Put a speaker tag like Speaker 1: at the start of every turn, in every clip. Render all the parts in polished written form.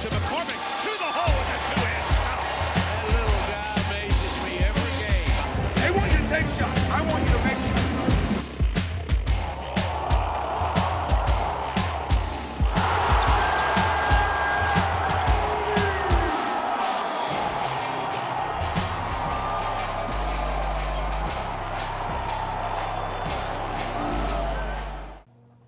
Speaker 1: to McCormick, to the hole with a two-hand foul.
Speaker 2: That little guy amazes me every game.
Speaker 1: They want you to take shots. I want you to make shots.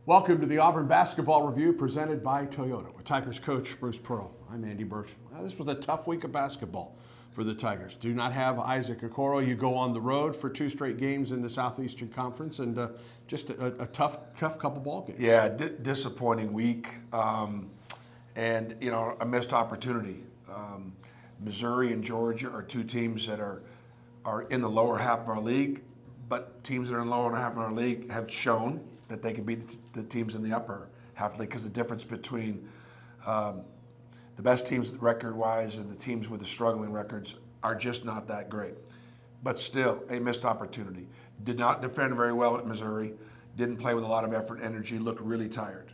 Speaker 3: Welcome to the Auburn Basketball Review presented by Toyota with Tigers coach Bruce Pearl. I'm Andy Birch. Well, this was a tough week of basketball for the Tigers. Do not have Isaac Okoro. You go on the road for 2 straight games in the Southeastern Conference, and just a tough couple ball games.
Speaker 4: Yeah, disappointing week, and a missed opportunity. Missouri and Georgia are 2 teams that are in the lower half of our league, but teams that are in the lower half of our league have shown that they can beat the teams in the upper half of the league, because the difference between the best teams record-wise and the teams with the struggling records are just not that great. But still, a missed opportunity. Did not defend very well at Missouri. Didn't play with a lot of effort and energy. Looked really tired.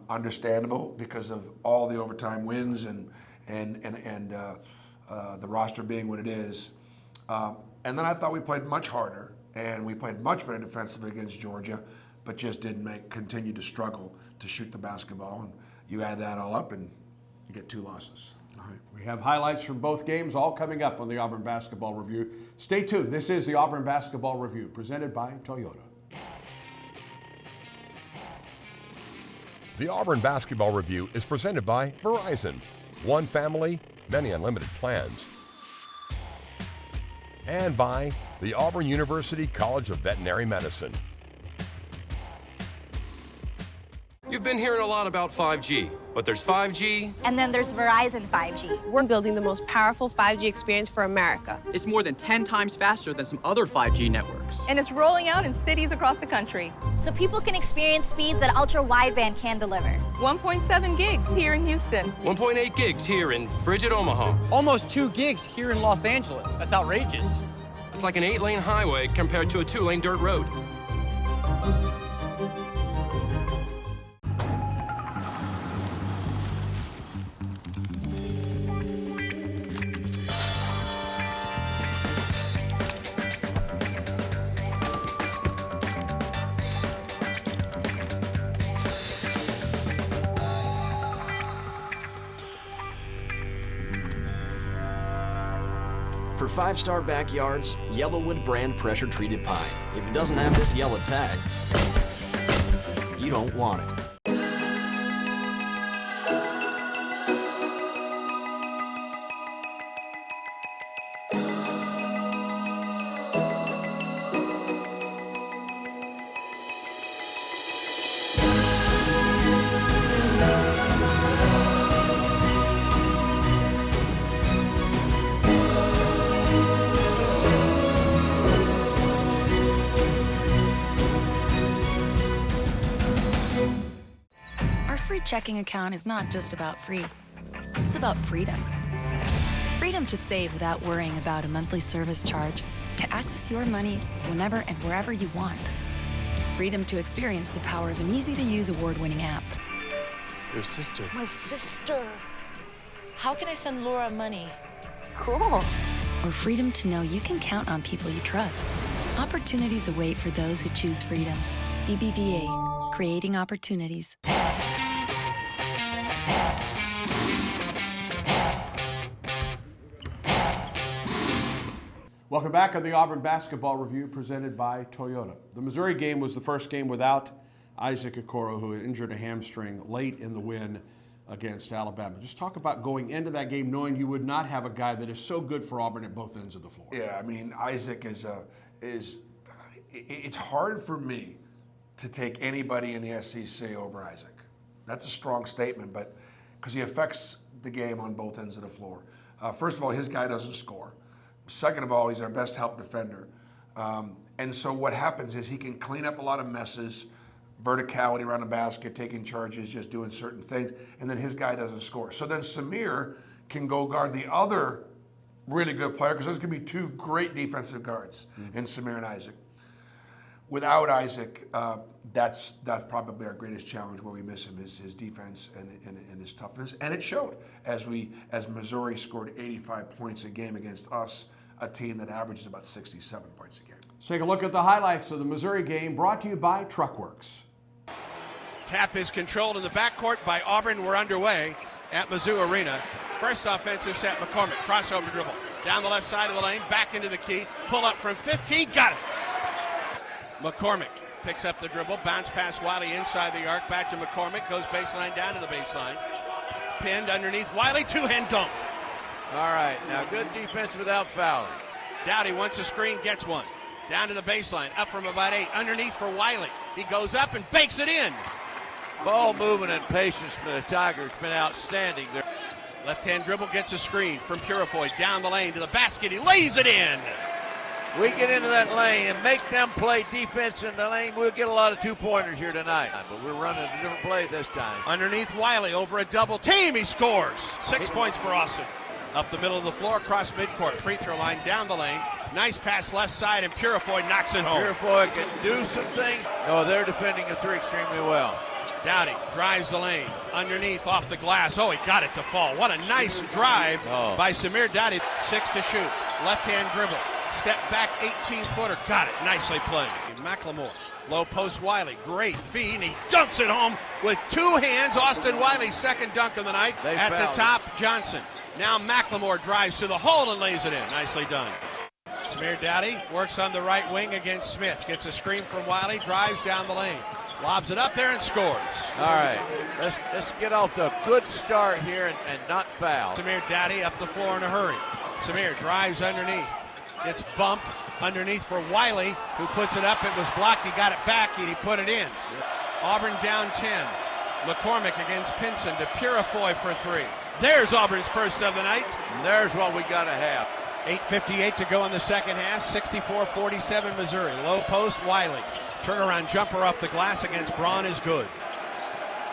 Speaker 4: Understandable because of all the overtime wins and the roster being what it is. And then I thought we played much harder, and we played much better defensively against Georgia, but just didn't continue to struggle to shoot the basketball. And you add that all up, and you get 2 losses.
Speaker 3: All right, we have highlights from both games all coming up on the Auburn Basketball Review. Stay tuned. This is the Auburn Basketball Review presented by Toyota.
Speaker 5: The Auburn Basketball Review is presented by Verizon. One family, many unlimited plans. And by the Auburn University College of Veterinary Medicine.
Speaker 6: You've been hearing a lot about 5G, but there's 5G.
Speaker 7: And then there's Verizon 5G.
Speaker 8: We're building the most powerful 5G experience for America.
Speaker 9: It's more than 10 times faster than some other 5G networks.
Speaker 10: And it's rolling out in cities across the country.
Speaker 7: So people can experience speeds that ultra-wideband can deliver.
Speaker 10: 1.7 gigs here in Houston.
Speaker 6: 1.8 gigs here in frigid Omaha.
Speaker 9: Almost 2 gigs here in Los Angeles. That's outrageous.
Speaker 6: It's like an 8-lane highway compared to a 2-lane dirt road.
Speaker 11: For 5-star backyards, Yellowwood brand pressure-treated pine. If it doesn't have this yellow tag, you don't want it.
Speaker 12: Checking account is not just about free. It's about freedom. Freedom to save without worrying about a monthly service charge, to access your money whenever and wherever you want. Freedom to experience the power of an easy-to-use award-winning app.
Speaker 6: Your sister.
Speaker 13: My sister. How can I send Laura money? Cool.
Speaker 12: Or freedom to know you can count on people you trust. Opportunities await for those who choose freedom. BBVA, creating opportunities.
Speaker 3: Welcome back on the Auburn Basketball Review presented by Toyota. The Missouri game was the first game without Isaac Okoro, who injured a hamstring late in the win against Alabama. Just talk about going into that game knowing you would not have a guy that is so good for Auburn at both ends of the floor.
Speaker 4: Yeah, I mean, Isaac it's hard for me to take anybody in the SEC over Isaac. That's a strong statement, but because he affects the game on both ends of the floor. First of all, his guy doesn't score. Second of all, he's our best help defender. And so what happens is he can clean up a lot of messes, verticality around the basket, taking charges, just doing certain things, and then his guy doesn't score. So then Samir can go guard the other really good player, because there's going to be 2 great defensive guards in Samir and Isaac. without Isaac, that's probably our greatest challenge where we miss him, is his defense and his toughness. And it showed as Missouri scored 85 points a game against us, a team that averages about 67 points a game.
Speaker 3: Let's take a look at the highlights of the Missouri game, brought to you by Truckworks.
Speaker 14: Tap is controlled in the backcourt by Auburn. We're underway at Mizzou Arena. First offensive set, McCormick, crossover dribble. Down the left side of the lane, back into the key. Pull up from 15, got it. McCormick picks up the dribble, bounce pass Wiley inside the arc, back to McCormick, goes baseline down to the baseline. Pinned underneath Wiley, two-hand dunk.
Speaker 2: All right, now good defense without fouling.
Speaker 14: Dowdy wants a screen, gets one. Down to the baseline, up from about 8, underneath for Wiley. He goes up and bakes it in.
Speaker 2: Ball movement and patience for the Tigers been outstanding.
Speaker 14: Left-hand dribble gets a screen from Purifoy down the lane to the basket. He lays it in.
Speaker 2: We get into that lane and make them play defense in the lane. We'll get a lot of two-pointers here tonight. But we're running a different play this time.
Speaker 14: Underneath Wiley, over a double team, he scores. 6 points for Austin. Up the middle of the floor, across midcourt, free throw line, down the lane. Nice pass left side, and Purifoy knocks it home.
Speaker 2: Purifoy can do some things. Oh, they're defending the three extremely well.
Speaker 14: Dowdy drives the lane, underneath, off the glass. Oh, he got it to fall. What a nice drive by Samir Dowdy. 6 to shoot, left-hand dribble. Step back, 18-footer, got it, nicely played. McLemore, low post Wiley, great feed, and he dunks it home with 2 hands. Austin Wiley's second dunk of the night. At the top, Johnson. Now McLemore drives to the hole and lays it in, nicely done. Samir Dowdy works on the right wing against Smith, gets a screen from Wiley, drives down the lane. Lobs it up there and scores.
Speaker 2: All right, let's get off to a good start here and not foul.
Speaker 14: Samir Dowdy up the floor in a hurry. Samir drives underneath. Gets bumped underneath for Wiley, who puts it up. It was blocked. He got it back, and he put it in. Auburn down 10. McCormick against Pinson to Purifoy for 3. There's Auburn's first of the night.
Speaker 2: And there's what we got to have.
Speaker 14: 8:58 to go in the second half. 64-47 Missouri. Low post, Wiley. Turnaround jumper off the glass against Braun is good.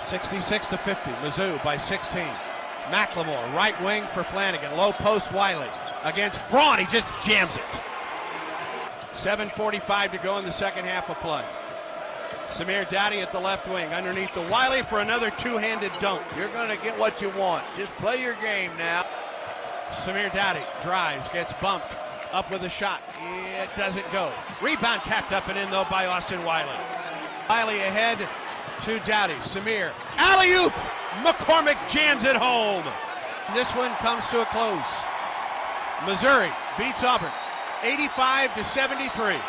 Speaker 14: 66-50, Mizzou by 16. McLemore, right wing for Flanagan. Low post, Wiley. Against Braun, he just jams it. 7:45 to go in the second half of play. Samir Dowdy at the left wing, underneath the Wiley for another two-handed dunk.
Speaker 2: You're going to get what you want. Just play your game now.
Speaker 14: Samir Dowdy drives, gets bumped, up with a shot. It doesn't go. Rebound tapped up and in, though, by Austin Wiley. Wiley ahead to Dowdy. Samir, alley-oop! McCormick jams it home. This one comes to a close. Missouri beats Auburn 85-73.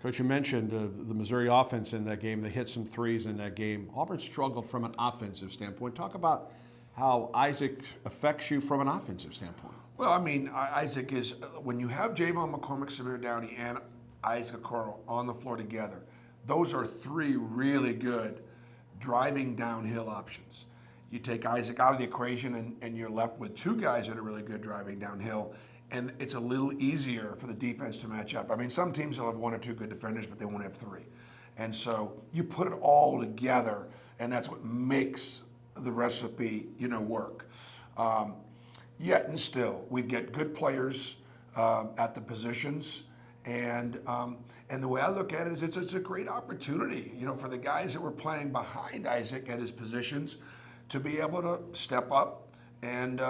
Speaker 3: Coach, you mentioned the Missouri offense in that game. They hit some threes in that game. Auburn struggled from an offensive standpoint. Talk about how Isaac affects you from an offensive standpoint.
Speaker 4: Well, I mean, Isaac is, when you have Javon McCormick, Samir Dowdy, and Isaac Okoro on the floor together, those are 3 really good driving downhill options. You take Isaac out of the equation and you're left with 2 guys that are really good driving downhill, and it's a little easier for the defense to match up. I mean, some teams will have 1 or 2 good defenders, but they won't have 3. And so you put it all together, and that's what makes the recipe, work. Yet and still, we get good players at the positions, and the way I look at it is it's a great opportunity, for the guys that were playing behind Isaac at his positions to be able to step up and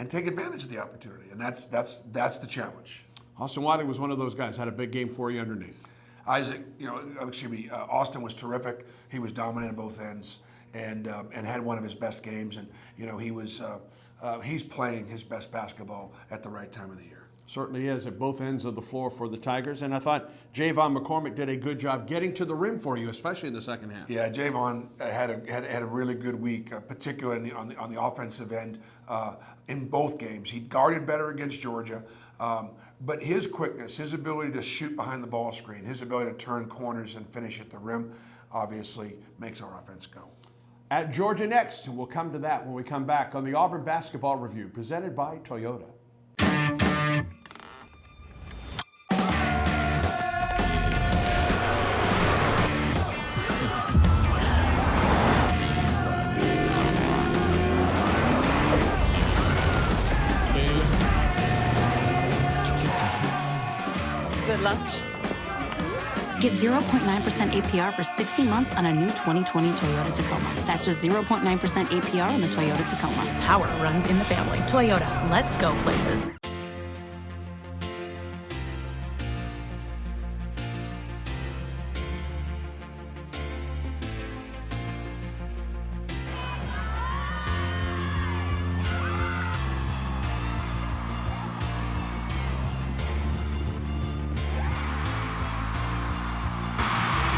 Speaker 4: take advantage of the opportunity, and that's the challenge.
Speaker 3: Austin Wiley was one of those guys. Had a big game for you underneath.
Speaker 4: Isaac, Austin was terrific. He was dominant at both ends, and had one of his best games. And he's playing his best basketball at the right time of the year.
Speaker 3: Certainly is at both ends of the floor for the Tigers. And I thought Javon McCormick did a good job getting to the rim for you, especially in the second half.
Speaker 4: Yeah, Javon had a really good week, particularly on the offensive end in both games. He guarded better against Georgia, but his quickness, his ability to shoot behind the ball screen, his ability to turn corners and finish at the rim, obviously makes our offense go.
Speaker 3: At Georgia next, we'll come to that when we come back on the Auburn Basketball Review, presented by Toyota.
Speaker 15: Good lunch.
Speaker 12: Get 0.9% APR for 60 months on a new 2020 Toyota Tacoma. That's just 0.9% APR on the Toyota Tacoma. Power runs in the family. Toyota, let's go places.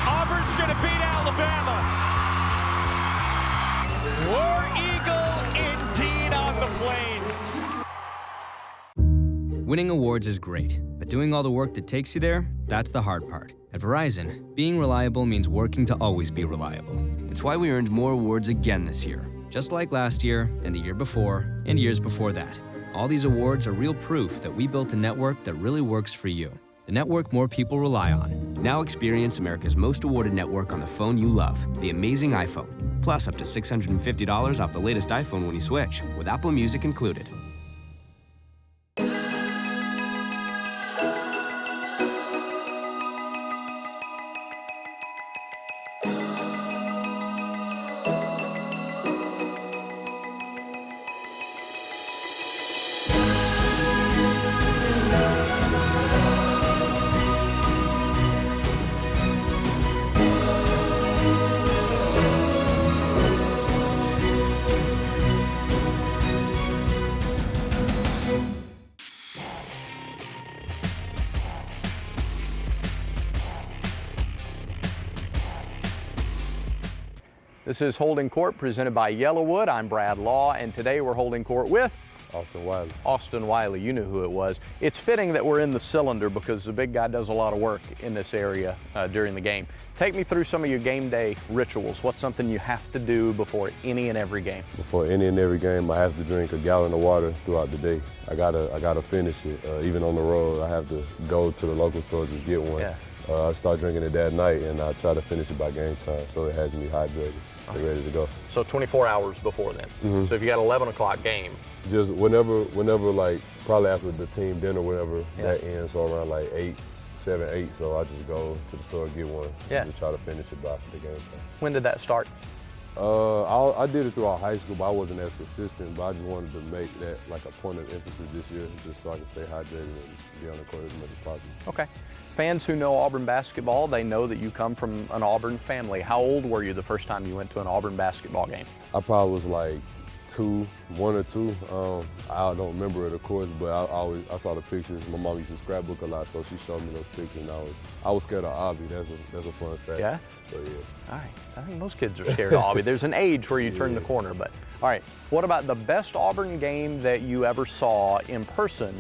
Speaker 1: Auburn's going to beat Alabama. War Eagle indeed on the plains.
Speaker 15: Winning awards is great, but doing all the work that takes you there, that's the hard part. At Verizon, being reliable means working to always be reliable. It's why we earned more awards again this year, just like last year and the year before and years before that. All these awards are real proof that we built a network that really works for you. The network more people rely on. Now experience America's most awarded network on the phone you love, the amazing iPhone. Plus up to $650 off the latest iPhone when you switch, with Apple Music included.
Speaker 9: This is Holding Court presented by Yellowwood. I'm Brad Law, and today we're holding court with
Speaker 16: Austin Wiley.
Speaker 9: Austin Wiley, you knew who it was. It's fitting that we're in the cylinder because the big guy does a lot of work in this area during the game. Take me through some of your game day rituals. What's something you have to do before any and every game?
Speaker 16: Before any and every game, I have to drink a gallon of water throughout the day. I gotta finish it. Even on the road, I have to go to the local store to get one.
Speaker 9: Yeah.
Speaker 16: I start drinking it that night, and I try to finish it by game time, so it has me hydrated and ready to go.
Speaker 9: So 24 hours before then.
Speaker 16: Mm-hmm.
Speaker 9: So if you got 11 o'clock game.
Speaker 16: Just whenever, like probably after the team dinner, whenever that ends, so around like 7, 8. So I just go to the store and get one.
Speaker 9: Yeah.
Speaker 16: Just try to finish it by the game time.
Speaker 9: When did that start?
Speaker 16: I did it throughout high school, but I wasn't as consistent. But I just wanted to make that like a point of emphasis this year, just so I can stay hydrated and be on the court as much as possible.
Speaker 9: Okay. Fans who know Auburn basketball, they know that you come from an Auburn family. How old were you the first time you went to an Auburn basketball game?
Speaker 16: I probably was like 1 or 2. I don't remember it, of course, but I saw the pictures. My mom used to scrapbook a lot, so she showed me those pictures, and I was scared of Obby. That's a fun fact.
Speaker 9: Yeah?
Speaker 16: So yeah.
Speaker 9: All right. I think most kids are scared of Auburn. There's an age where you turn the corner, but all right. What about the best Auburn game that you ever saw in person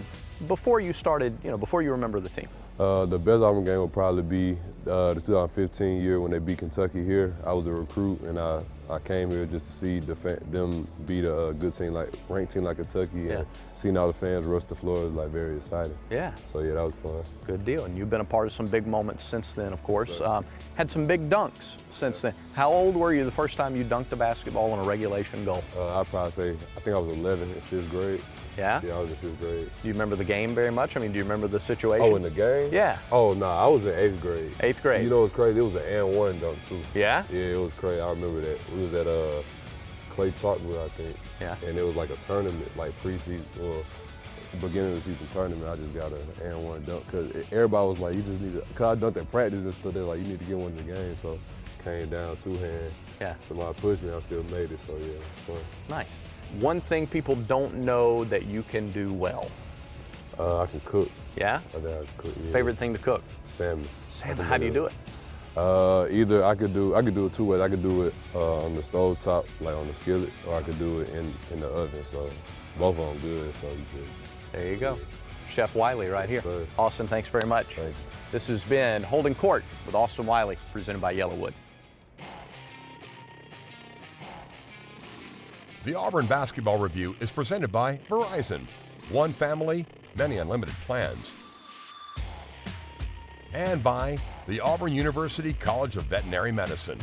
Speaker 9: before you started, before you remember the team?
Speaker 16: The best Auburn game would probably be the 2015 year when they beat Kentucky here. I was a recruit, and I came here just to see them beat a good team, like ranked team like Kentucky, and seeing all the fans rush the floor was like very exciting.
Speaker 9: Yeah.
Speaker 16: So yeah, that was fun.
Speaker 9: Good deal. And you've been a part of some big moments since then, of course. Had some big dunks since then. How old were you the first time you dunked a basketball on a regulation goal?
Speaker 16: I'd probably say, I think I was 11 in 6th grade.
Speaker 9: Yeah?
Speaker 16: Yeah, I was in 6th grade.
Speaker 9: Do you remember the game very much? I mean, do you remember the situation?
Speaker 16: Oh, in the game?
Speaker 9: Yeah.
Speaker 16: Oh, no, I was in 8th grade.
Speaker 9: 8th grade.
Speaker 16: You know what's crazy? It was an and one dunk, too.
Speaker 9: Yeah?
Speaker 16: Yeah, it was crazy. I remember that. We was at Clay Chalkwood, I think.
Speaker 9: Yeah.
Speaker 16: And it was like a tournament, like preseason, or beginning of the season tournament. I just got an and one dunk, because everybody was like, you just need to, because I dunked at practice, and so they're like, you need to get one in the game. So came down 2-hand.
Speaker 9: Yeah.
Speaker 16: Somebody pushed me, I still made it, so yeah, it was fun.
Speaker 9: Nice. One thing people don't know that you can do well.
Speaker 16: I can cook.
Speaker 9: Yeah?
Speaker 16: I think I can cook, yeah.
Speaker 9: Favorite thing to cook?
Speaker 16: Salmon.
Speaker 9: Salmon. How do you do it?
Speaker 16: Either I could do it 2 ways. I could do it on the stove top, like on the skillet, or I could do it in the oven. So both of them good. So you should.
Speaker 9: There you go. Chef Wiley right here.
Speaker 16: Sir.
Speaker 9: Austin, thanks very much.
Speaker 16: Thank you.
Speaker 9: This has been Holding Court with Austin Wiley, presented by Yellowwood.
Speaker 5: The Auburn Basketball Review is presented by Verizon. One family, many unlimited plans. And by the Auburn University College of Veterinary Medicine.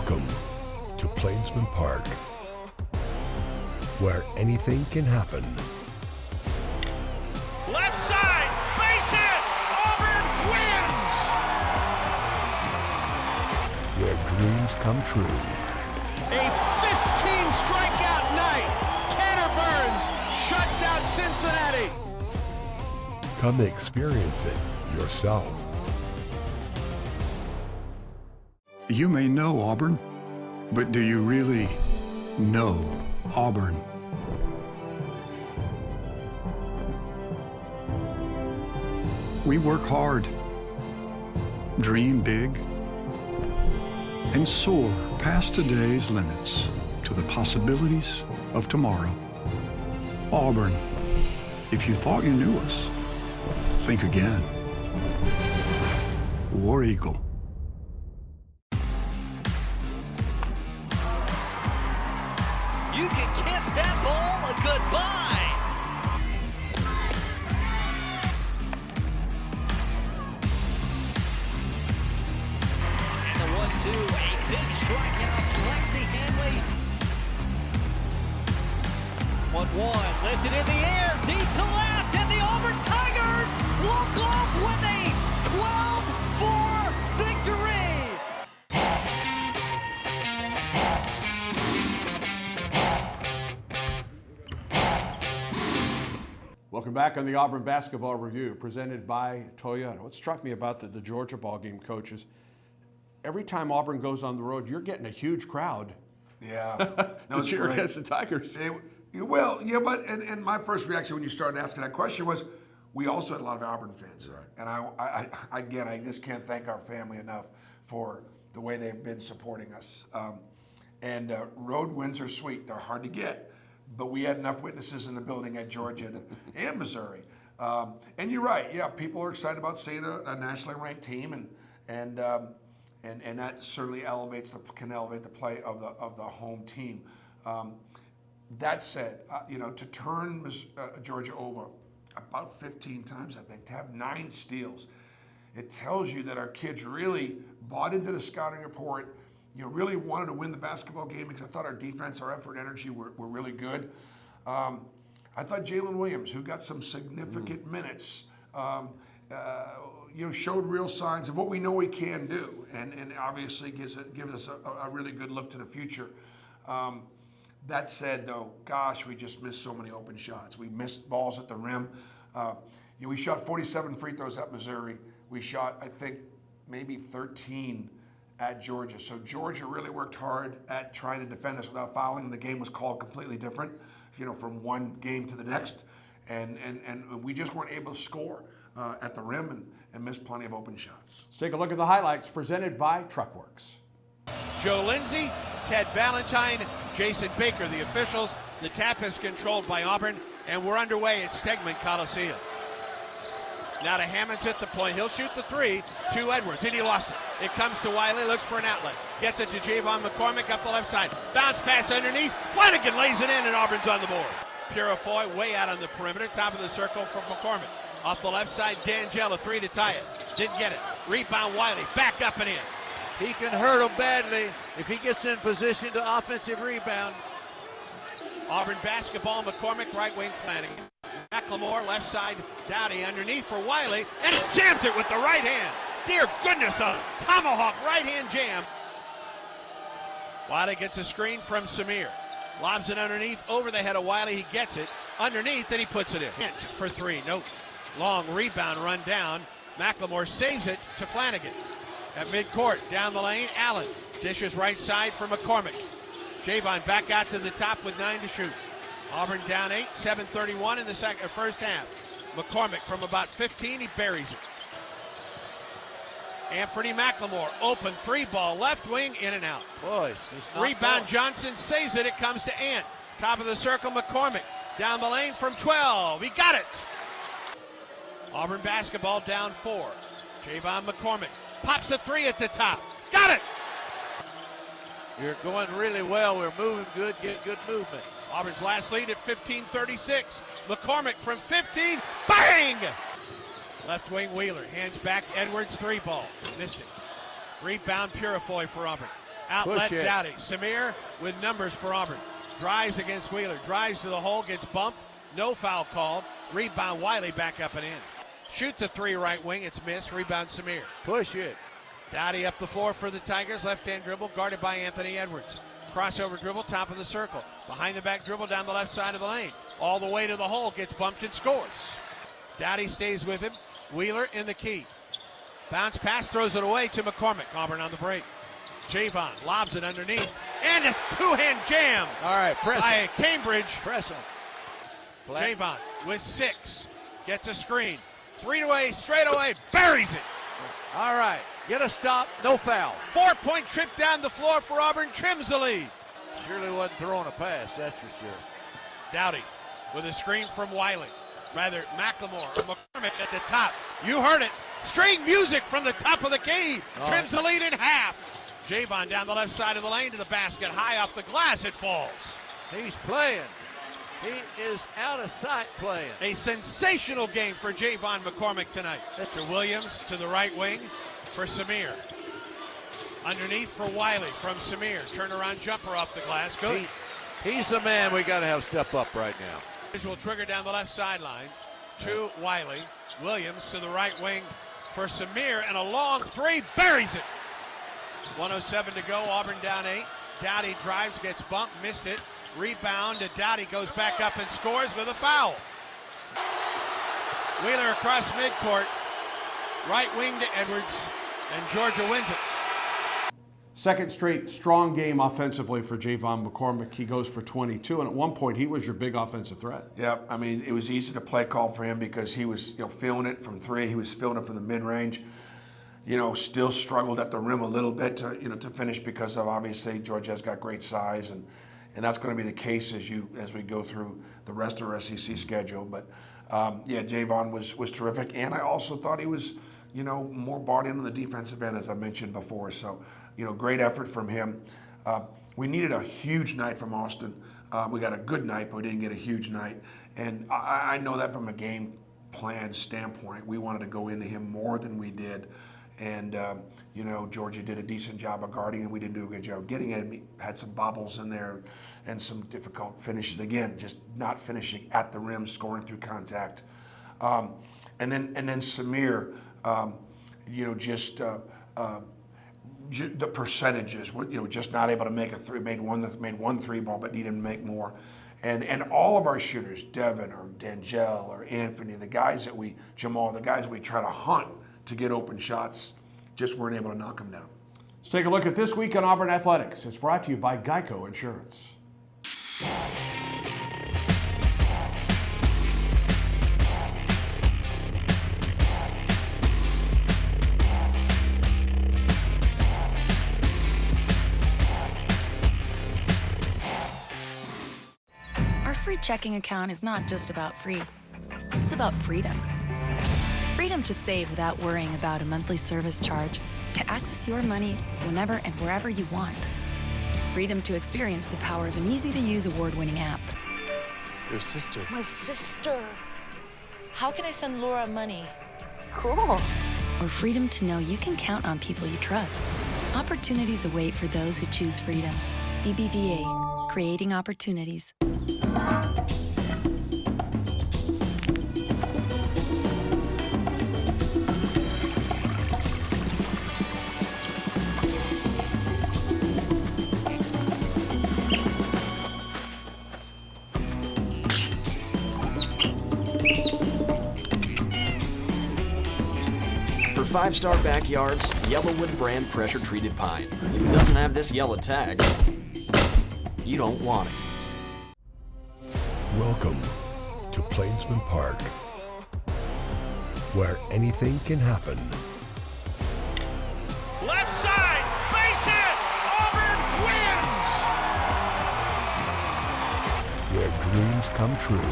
Speaker 5: Welcome to Plainsman Park, where anything can happen.
Speaker 1: Left side, base hit. Auburn wins.
Speaker 5: Where dreams come true.
Speaker 1: A 15-strikeout night. Tanner Burns shuts out Cincinnati.
Speaker 5: Come experience it yourself.
Speaker 17: You may know Auburn, but do you really know Auburn? We work hard, dream big, and soar past today's limits to the possibilities of tomorrow. Auburn, if you thought you knew us, think again. War Eagle.
Speaker 1: You can kiss that ball a goodbye. And the 1-2, a big strikeout, Lexi Hanley. 1-1, lifted in the air, deep to left, and the Auburn Tigers walk off with a 12-4 victory.
Speaker 3: Welcome back on the Auburn Basketball Review, presented by Toyota. What struck me about the Georgia ball game, coaches, every time Auburn goes on the road, you're getting a huge crowd.
Speaker 4: Yeah.
Speaker 3: To cheer against the Tigers.
Speaker 4: Well, yeah, but and my first reaction when you started asking that question was, we also had a lot of Auburn fans. Right. And I just can't thank our family enough for the way they've been supporting us. Road wins are sweet. They're hard to get. But we had enough witnesses in the building at Georgia and Missouri. And you're right. Yeah, people are excited about seeing a nationally ranked team, and that certainly can elevate the play of the home team. That said, to turn Georgia over about 15 times, I think, to have 9 steals, it tells you that our kids really bought into the scouting report. Really wanted to win the basketball game because I thought our defense, our effort, energy were really good. I thought Jalen Williams, who got some significant minutes, showed real signs of what we know he can do, and obviously gives us a really good look to the future. That said, though, gosh, we just missed so many open shots. We missed balls at the rim. We shot 47 free throws at Missouri. We shot, I think, maybe 13 at Georgia. So Georgia really worked hard at trying to defend us without fouling. The game was called completely different, from one game to the next. And we just weren't able to score at the rim and missed plenty of open shots.
Speaker 3: Let's take a look at the highlights presented by Truckworks.
Speaker 14: Joe Lindsay, Ted Valentine, Jason Baker, the officials. The tap is controlled by Auburn, and we're underway at Stegman Coliseum. Now to Hammonds at the point. He'll shoot the 3 to Edwards, and he lost it. It comes to Wiley, looks for an outlet. Gets it to Javon McCormick up the left side. Bounce pass underneath. Flanagan lays it in, and Auburn's on the board. Purifoy way out on the perimeter. Top of the circle for McCormick. Off the left side, D'Angelo, 3 to tie it. Didn't get it. Rebound Wiley, back up and in.
Speaker 2: He can hurt him badly if he gets in position to offensive rebound.
Speaker 14: Auburn basketball, McCormick, right wing Flanagan. McLemore, left side, Dowdy underneath for Wiley, and he jams it with the right hand. Dear goodness, a tomahawk right hand jam. Wiley gets a screen from Samir. Lobs it underneath, over the head of Wiley, he gets it. Underneath, and he puts it in. Hint for 3, no. Long rebound run down. McLemore saves it to Flanagan. At midcourt, down the lane, Allen. Dishes right side for McCormick. Javon back out to the top with 9 to shoot. Auburn down 8, 7:31 in the first half. McCormick from about 15, he buries it. Anthony McLemore, open 3 ball, left wing, in and out.
Speaker 2: Boys,
Speaker 14: rebound Johnson saves it, it comes to Ant. Top of the circle, McCormick. Down the lane from 12, he got it. Auburn basketball down 4. Javon McCormick pops a 3 at the top, got it.
Speaker 2: You're going really well. We're moving good, get good movement.
Speaker 14: Auburn's last lead at 15:36. McCormick from 15, bang! Left wing Wheeler, hands back, Edwards 3 ball, missed it. Rebound Purifoy for Auburn.
Speaker 2: Outlet
Speaker 14: Push it.
Speaker 2: Dowdy. Samir with numbers for Auburn. Drives against Wheeler. Drives to the hole. Gets bumped. No foul called. Rebound Wiley back up and in. Shoots a three right wing. It's missed. Rebound Samir.
Speaker 14: Push it.
Speaker 2: Dowdy up the floor for the Tigers. Left-hand dribble guarded by Anthony Edwards. Crossover dribble, top of the circle. Behind the back dribble down the left side of the lane. All the way to the hole. Gets bumped and scores. Dowdy stays with him. Wheeler in the key. Bounce pass, throws it away to McCormick. Auburn on the break. Javon lobs it underneath. And a two-hand jam.
Speaker 14: All right, press
Speaker 2: by
Speaker 14: him.
Speaker 2: Cambridge.
Speaker 14: Press him.
Speaker 2: Javon with 6. Gets a screen. 3 away, straight away. Buries it.
Speaker 14: All right, get a stop, no foul.
Speaker 2: 4-point trip down the floor for Auburn. Trims the lead.
Speaker 14: Surely wasn't throwing a pass, that's for sure.
Speaker 2: Dowdy with a screen from Wiley. Rather, McLemore or McCormick at the top. You heard it. String music from the top of the key. Trims the lead in half. Javon down the left side of the lane to the basket. High off the glass, it falls.
Speaker 14: He's playing. He is out of sight playing.
Speaker 2: A sensational game for Javon McCormick tonight. To Williams to the right wing for Samir. Underneath for Wiley from Samir. Turnaround jumper off the glass. Good.
Speaker 14: He's the man we got to have step up right now.
Speaker 2: Visual trigger down the left sideline to Wiley. Williams to the right wing for Samir, and a long three, buries it. 1:07 to go, Auburn down 8. Dowdy drives, gets bumped, missed it. Rebound, and Dowdy goes back up and scores with a foul. Wheeler across midcourt, right wing to Edwards, and Georgia wins it.
Speaker 3: Second straight strong game offensively for Javon McCormick. He goes for 22, and at one point he was your big offensive threat.
Speaker 4: Yeah, I mean, it was easy to play call for him because he was, feeling it from 3. He was feeling it from the mid-range. Still struggled at the rim a little bit to finish because of, obviously, Georgia's got great size, and that's going to be the case as we go through the rest of our SEC schedule. But Javon was terrific, and I also thought he was, more bought in on the defensive end, as I mentioned before. So, great effort from him. We needed a huge night from Austin. We got a good night, but we didn't get a huge night. And I know that from a game plan standpoint, we wanted to go into him more than we did. And, Georgia did a decent job of guarding him. We didn't do a good job of getting him. He had some bobbles in there and some difficult finishes. Again, just not finishing at the rim, scoring through contact. And then Samir, the percentages, just not able to make a 3, made one 3 ball, but needed to make more. And all of our shooters, Devin or D'Angelo or Anthony, the guys that we try to hunt to get open shots, just weren't able to knock them down.
Speaker 3: Let's take a look at this week on Auburn Athletics. It's brought to you by Geico Insurance.
Speaker 12: Our free checking account is not just about free. It's about freedom. Freedom to save without worrying about a monthly service charge, to access your money whenever and wherever you want. Freedom to experience the power of an easy-to-use award-winning app.
Speaker 15: Your sister.
Speaker 13: My sister. How can I send Laura money?
Speaker 12: Cool. Or freedom to know you can count on people you trust. Opportunities await for those who choose freedom. BBVA, creating opportunities.
Speaker 11: For 5-star backyards, Yellowwood brand pressure-treated pine. If it doesn't have this yellow tag, you don't want it.
Speaker 5: Welcome to Plainsman Park, where anything can happen.
Speaker 2: Left side, base hit, Auburn wins!
Speaker 5: Where dreams come true.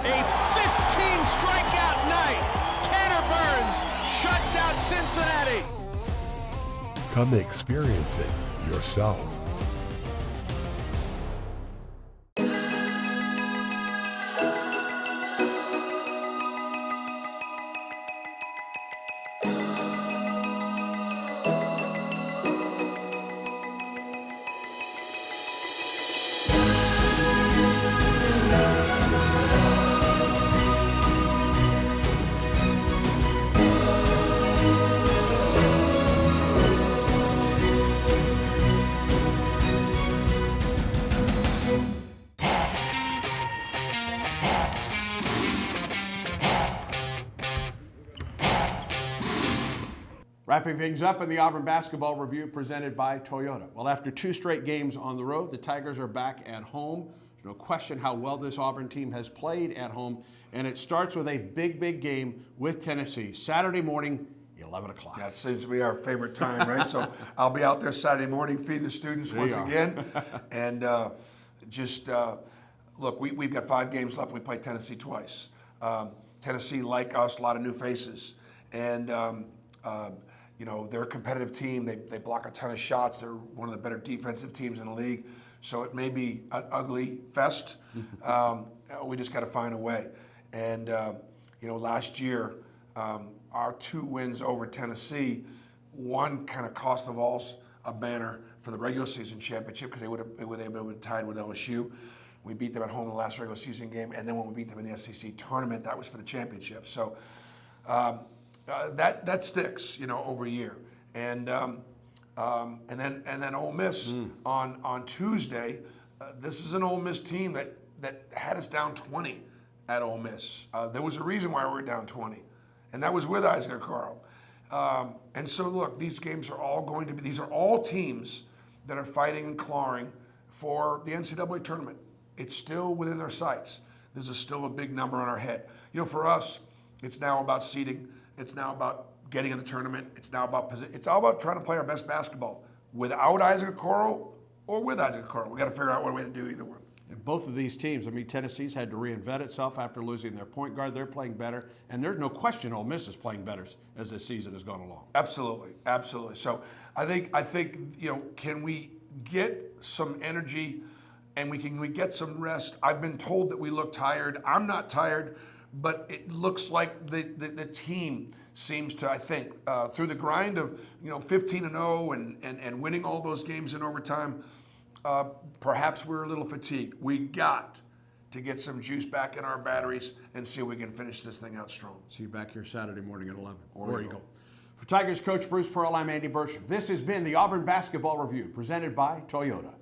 Speaker 2: A 15-strikeout night. Tanner Burns shuts out Cincinnati.
Speaker 5: Come experience it yourself.
Speaker 3: Wrapping things up in the Auburn Basketball Review presented by Toyota. Well, after 2 straight games on the road, the Tigers are back at home. There's no question how well this Auburn team has played at home, and it starts with a big game with Tennessee, Saturday morning, 11 o'clock.
Speaker 4: That seems to be our favorite time, right? So I'll be out there Saturday morning feeding the students once again. And look, we've got 5 games left. We play Tennessee twice. Tennessee, like us, a lot of new faces. And, they're a competitive team. They block a ton of shots. They're one of the better defensive teams in the league. So it may be an ugly fest. We just got to find a way. And, last year, our 2 wins over Tennessee, one kind of cost the Vols a banner for the regular season championship because they would have been tied with LSU. We beat them at home in the last regular season game, and then when we beat them in the SEC tournament, that was for the championship. So that sticks, over a year. And then Ole Miss on Tuesday. This is an Ole Miss team that had us down 20 at Ole Miss. There was a reason why we were down 20. And that was with Isaac Carl. And so, look, these games are all going to be, these are all teams that are fighting and clawing for the NCAA tournament. It's still within their sights. There's still a big number on our head. For us, it's now about seeding. It's now about getting in the tournament. It's now about, it's all about trying to play our best basketball without Isaac Okoro or with Isaac Okoro. We got to figure out what way to do either one.
Speaker 3: And both of these teams, Tennessee's had to reinvent itself after losing their point guard. They're playing better, and there's no question Ole Miss is playing better as this season has gone along.
Speaker 4: Absolutely. So I think can we get some energy and can we get some rest? I've been told that we look tired. I'm not tired, but it looks like the team seems to, I think, through the grind of 15-0 and winning all those games in overtime. Perhaps we're a little fatigued. We got to get some juice back in our batteries and see if we can finish this thing out strong.
Speaker 3: See you back here Saturday morning at 11. War Eagle. For Tigers coach Bruce Pearl, I'm Andy Burcham. This has been the Auburn Basketball Review presented by Toyota.